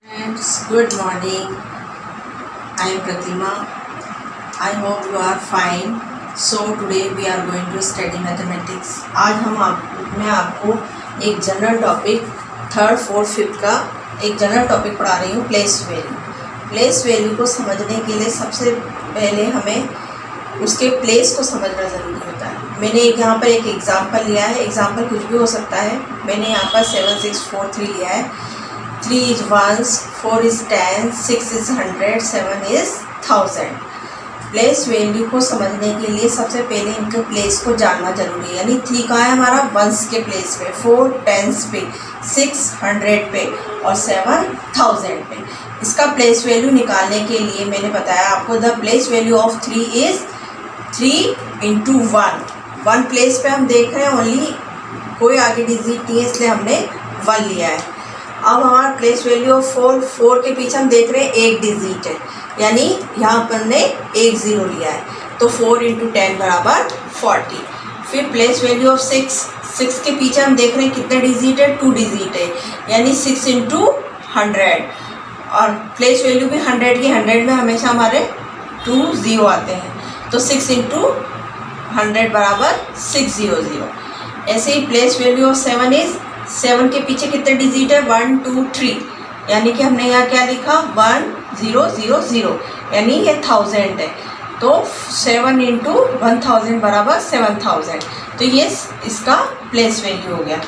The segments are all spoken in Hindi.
Friends, good morning. I am Pratima. I hope you are fine. So today we are going to study mathematics. आज मैं आपको एक general topic third fourth fifth का एक जनरल टॉपिक पढ़ा रही हूँ, प्लेस वैल्यू। प्लेस वैल्यू को समझने के लिए सबसे पहले हमें उसके प्लेस को समझना ज़रूरी होता है। मैंने यहाँ पर एक एग्जांपल लिया है। एग्जांपल कुछ भी हो सकता है। मैंने यहाँ पर 7 6 4 3 लिया है। 3 is ones, 4 is 10, 6 is 100, 7 is 1000। Place value को समझने के लिए सबसे पहले इनके प्लेस को जानना जरूरी है। यानी 3 कहाँ है हमारा, वंस के प्लेस पे, 4 टेंस पे, 6 100 पे और 7 1000 पे। इसका प्लेस वैल्यू निकालने के लिए मैंने बताया आपको the place value of 3 is 3 into 1। One place पे हम देख रहे हैं, ओनली कोई आगे डिजिट नहीं है इसलिए हमने 1 लिया है। अब हमारा प्लेस वैल्यू ऑफ 4 के पीछे हम देख रहे हैं एक डिजिट है, यानी यहाँ पर ने एक ज़ीरो लिया है, तो 4 into 10 बराबर 40। फिर प्लेस वैल्यू ऑफ 6 के पीछे हम देख रहे हैं कितने डिजिट है, 2 डिजिट है, यानी 6 into 100। और प्लेस वैल्यू भी 100 की, 100 में हमेशा हमारे 2 0 आते हैं, तो 6 into 100 बराबर 600। ऐसे ही प्लेस वैल्यू ऑफ 7 इज़ 7 के पीछे कितने डिजिट है, 1 2 3, यानी कि हमने यहाँ क्या लिखा 1000, यानी ये 1000 है, तो 7 into 1000 बराबर 7000। तो ये इसका प्लेस वैल्यू हो गया।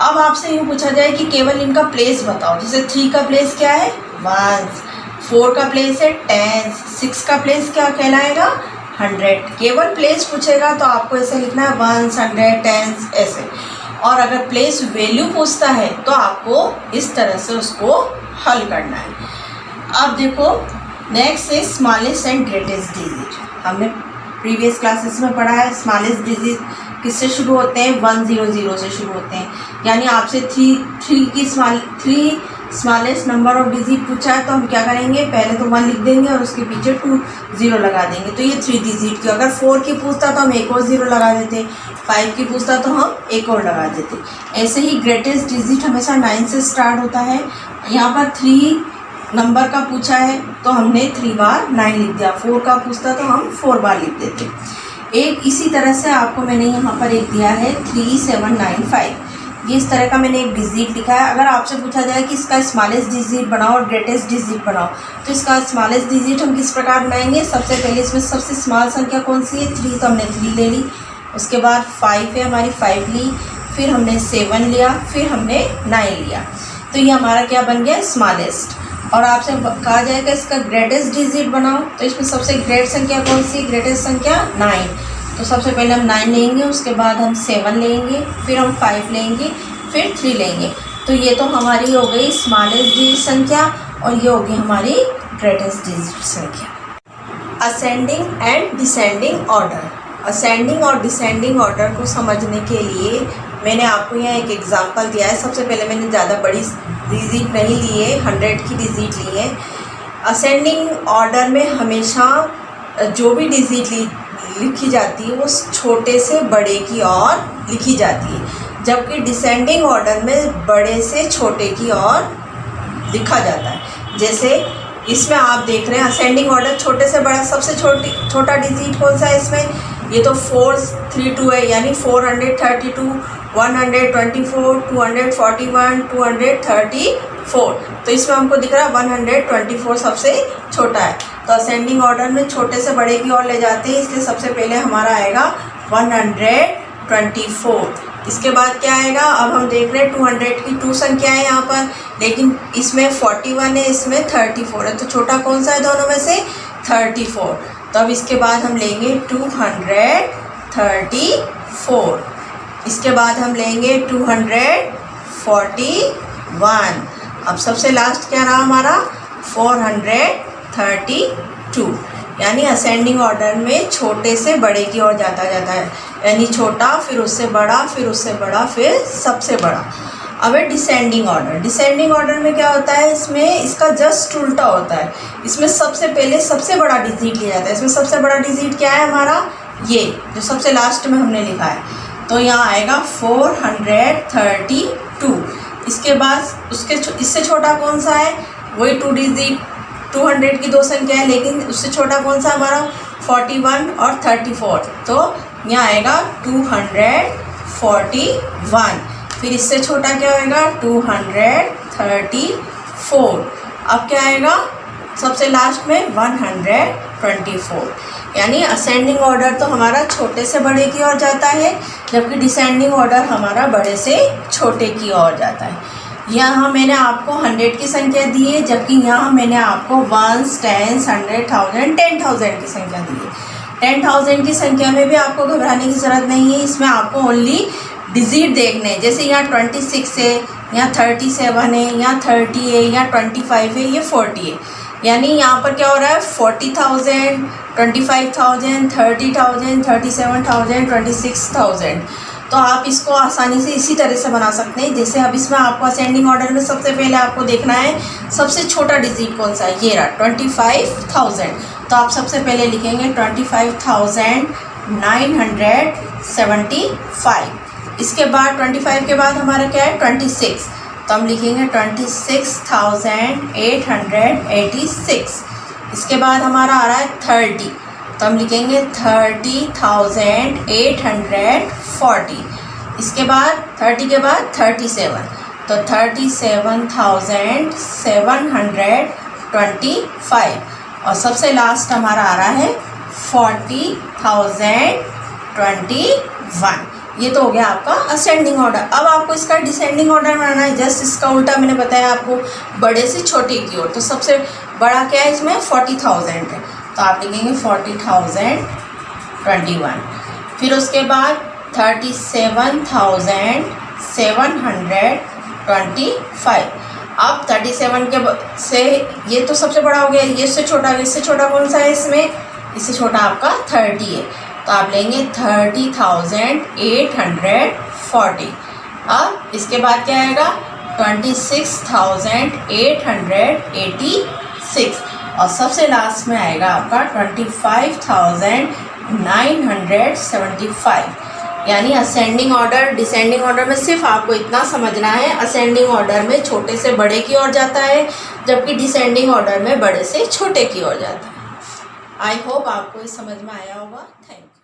अब आपसे यूँ पूछा जाए कि केवल इनका प्लेस बताओ, जैसे 3 का प्लेस क्या है, 1, 4 का प्लेस है 10, 6 का प्लेस क्या कहलाएगा, 100। केवल प्लेस पूछेगा तो आपको ऐसे लिखना है 1 100 10 ऐसे। और अगर प्लेस वैल्यू पूछता है तो आपको इस तरह से उसको हल करना है। अब देखो नेक्स्ट है स्मॉलेस्ट एंड ग्रेटेस्ट डिजिट। हमने प्रीवियस क्लासेस में पढ़ा है स्मॉलेस्ट डिजिट किससे शुरू होते हैं, 100 से शुरू होते हैं। यानी आपसे 3 स्मॉलेस्ट नंबर ऑफ डिजिट पूछा है तो हम क्या करेंगे, पहले तो 1 लिख देंगे और उसके पीछे 2 0 लगा देंगे, तो ये 3 डिजिट की। अगर 4 की पूछता तो हम एक और 0 लगा देते, 5 की पूछता तो हम एक और लगा देते। ऐसे ही ग्रेटेस्ट डिजिट हमेशा 9 से स्टार्ट होता है। यहाँ पर 3 नंबर का पूछा है तो हमने 3 बार 9 लिख दिया, 4 का पूछता तो हम 4 बार लिख देते। एक इसी तरह से आपको मैंने यहाँ पर एक दिया है 3795, ये इस तरह का मैंने एक डिजिट लिखा है। अगर आपसे पूछा जाए कि इसका स्मॉलेस्ट डिजिट बनाओ और ग्रेटेस्ट डिजिट बनाओ, तो इसका स्मॉलेस्ट डिजिट हम किस प्रकार बनाएंगे, सबसे पहले इसमें सबसे स्मॉल संख्या कौन सी है, 3, तो हमने 3 ले ली। उसके बाद 5 है हमारी, 5 ली, फिर हमने 7 लिया, फिर हमने 9 लिया, तो ये हमारा क्या बन गया, स्मॉलेस्ट। और आपसे कहा जाएगा इसका ग्रेटेस्ट डिजिट बनाओ, तो इसमें सबसे ग्रेट संख्या कौन सी, ग्रेटेस्ट संख्या 9, तो सबसे पहले हम 9 लेंगे, उसके बाद हम 7 लेंगे, फिर हम 5 लेंगे, फिर 3 लेंगे। तो ये तो हमारी हो गई स्मॉलेस्ट डिजिट संख्या और ये होगी हमारी ग्रेटेस्ट डिजिट संख्या। Ascending and descending order. Ascending और डिसेंडिंग ऑर्डर को समझने के लिए मैंने आपको यहाँ एक एग्जांपल दिया है। सबसे पहले मैंने ज़्यादा बड़ी डिजिट नहीं ली है, 100 की डिजिट ली है। असेंडिंग ऑर्डर में हमेशा जो भी डिजिट लिखी जाती है वो छोटे से बड़े की ओर लिखी जाती है, जबकि डिसेंडिंग ऑर्डर में बड़े से छोटे की ओर लिखा जाता है। जैसे इसमें आप देख रहे हैं असेंडिंग ऑर्डर छोटे से बड़ा, सबसे छोटा डिजिट कौन सा है इसमें, ये तो 432 है, यानी 432, 124, 241, 234, तो इसमें हमको दिख रहा है 124 सबसे छोटा है। तो असेंडिंग ऑर्डर में छोटे से बड़े की ओर ले जाते हैं, इसलिए सबसे पहले हमारा आएगा 124। इसके बाद क्या आएगा, अब हम देख रहे हैं 200 की 2 संख्या है यहाँ पर, लेकिन इसमें 41 है, इसमें 34 है, तो छोटा कौन सा है दोनों में से, 34। तो अब इसके बाद हम लेंगे 234, इसके बाद हम लेंगे 241, अब सबसे लास्ट क्या रहा हमारा 432। यानी असेंडिंग ऑर्डर में छोटे से बड़े की ओर जाता है, यानी छोटा फिर उससे बड़ा फिर उससे बड़ा फिर सबसे बड़ा। अब है डिसेंडिंग ऑर्डर। डिसेंडिंग ऑर्डर में क्या होता है, इसमें इसका जस्ट उल्टा होता है। इसमें सबसे पहले सबसे बड़ा डिजिट लिया जाता है। इसमें सबसे बड़ा डिजिट क्या है हमारा, ये जो सबसे लास्ट में हमने लिखा है, तो यहाँ आएगा 432। इसके बाद उसके इससे छोटा कौन सा है वही 2 डिजिट 200 की दो संख्या है, लेकिन उससे छोटा कौन सा हमारा 41 और 34, तो यहाँ आएगा 241। फिर इससे छोटा क्या होएगा 234। अब क्या आएगा सबसे लास्ट में 124। यानी असेंडिंग ऑर्डर तो हमारा छोटे से बड़े की ओर जाता है, जबकि डिसेंडिंग ऑर्डर हमारा बड़े से छोटे की ओर जाता है। यहाँ मैंने आपको 100 की संख्या दी है, जबकि यहाँ मैंने आपको 1s, 10s, 100,000, 10,000 की संख्या दी है। 10,000 की संख्या में भी आपको घबराने की ज़रूरत नहीं है, इसमें आपको ओनली डिजिट देखने हैं। जैसे यहाँ 26 है, यहाँ 37 है, यहाँ 30 है, यहाँ 25 है, ये 40 है। यानी यहाँ पर क्या हो रहा है 40,000, 25,000, 30,000, 37,000, 26,000। तो आप इसको आसानी से इसी तरह से बना सकते हैं। जैसे अब इसमें आपको असेंडिंग ऑर्डर में सबसे पहले आपको देखना है सबसे छोटा डिजिट कौन सा है, ये रहा 25,000। तो आप सबसे पहले लिखेंगे 25,975। इसके बाद 25 के बाद हमारा क्या है 26, तो हम लिखेंगे 26,886। इसके बाद हमारा आ रहा है 30, तो हम लिखेंगे 30,840। इसके बाद 30 के बाद 37, तो 37,725। और सबसे लास्ट हमारा आ रहा है 40,021। ये तो हो गया आपका असेंडिंग ऑर्डर। अब आपको इसका डिसेंडिंग ऑर्डर बनाना है। जस्ट इसका उल्टा मैंने बताया आपको, बड़े से छोटे की ओर। तो सबसे बड़ा क्या है इसमें 40,000 है, तो आप लिखेंगे 40,021। फिर उसके बाद 37,725। अब 37 के से ये तो सबसे बड़ा हो गया, ये इससे छोटा है। इससे छोटा कौन सा है इसमें, इससे छोटा आपका 30 है, तो आप लेंगे 30,840। अब इसके बाद क्या आएगा 26,886। और सबसे लास्ट में आएगा आपका 25,975। यानी असेंडिंग ऑर्डर डिसेंडिंग ऑर्डर में सिर्फ आपको इतना समझना है, असेंडिंग ऑर्डर में छोटे से बड़े की ओर जाता है, जबकि डिसेंडिंग ऑर्डर में बड़े से छोटे की ओर जाता है। आई होप आपको ये समझ में आया होगा। Thank you.